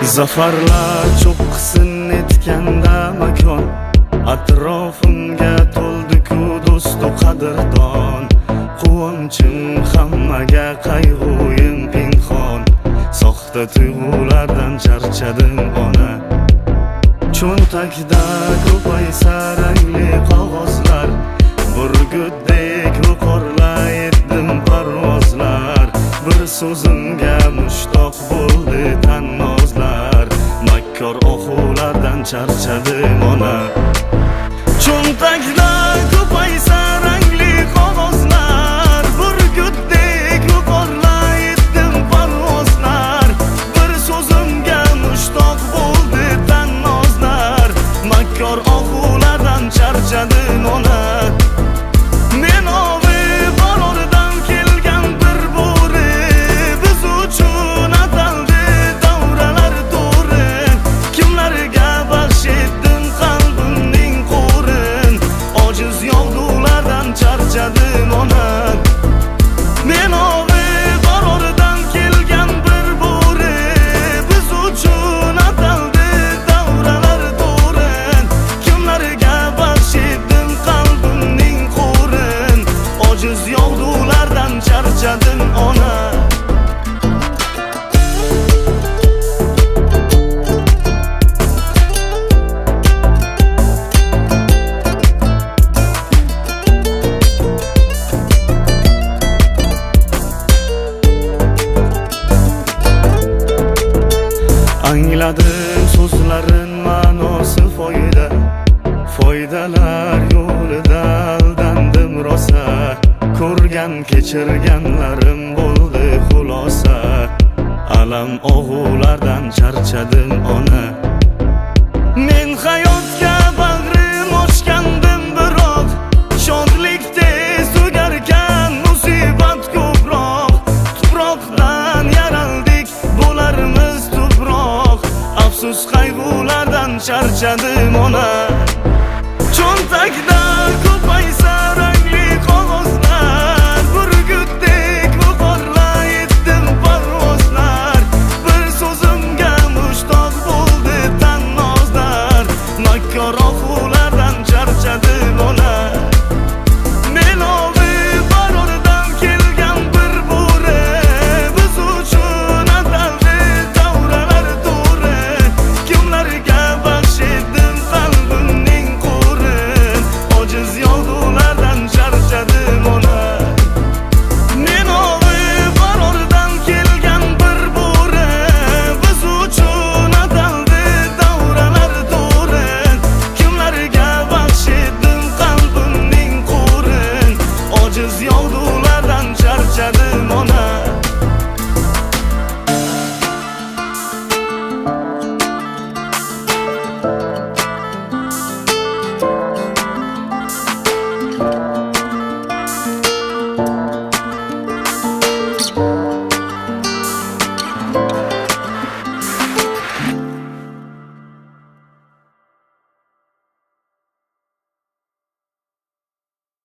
Zafarlar cho'qqisini etganda makon, atrofimga to'ldi-ku do'stu qadrdon. Quvonchim hammaga, qayg'uyim pinhon, soxta tuyg'ulardan charchadim ona. Cho'ntakda ko'paysa rangli qog'ozlar, burgutdek yuqorlaydim parvozlar. Bir so'zimga mushtoq bo'ldi tannozlar, makkor oxulardan charchadim ona. Cho'ntakda ko'paysa rangli qog'ozlar, burgutdek yuqorlaydim parvozlar. Bir so'zimga mushtoq bo'ldi tannozlar, makkor oxulardan charchadim ona. Men ovi borordan kelgan bir bo'ri, biz uchun ataldi davralar to'ri. Kimlarga baxsh etdim qalbimning qo'rin, ojiz yog'dulardan charchadim ona. Men ovi borordan kelgan bir bo'ri, biz uchun ataldi davralar to'ri. Kimlarga baxsh etdim qalbimning qo'rin, ojiz yog'dulardan charchadim ona. Angladim so'zlarin ma'nosi foyda, foydalar yo'lida aldandim rosa. Ko'rgan kechirganlarim bo'ldi xulosa, alam og'ulardan charchadim ona. Men hayotga bag'rim ochgandim, biroq shodlik tez tugarkan, musibat ko'proq. Tuproqdan yaraldik, bo'larmiz tuproq. Afsus qayg'ulardan charchadim ona. Cho'ntakda ko'paysa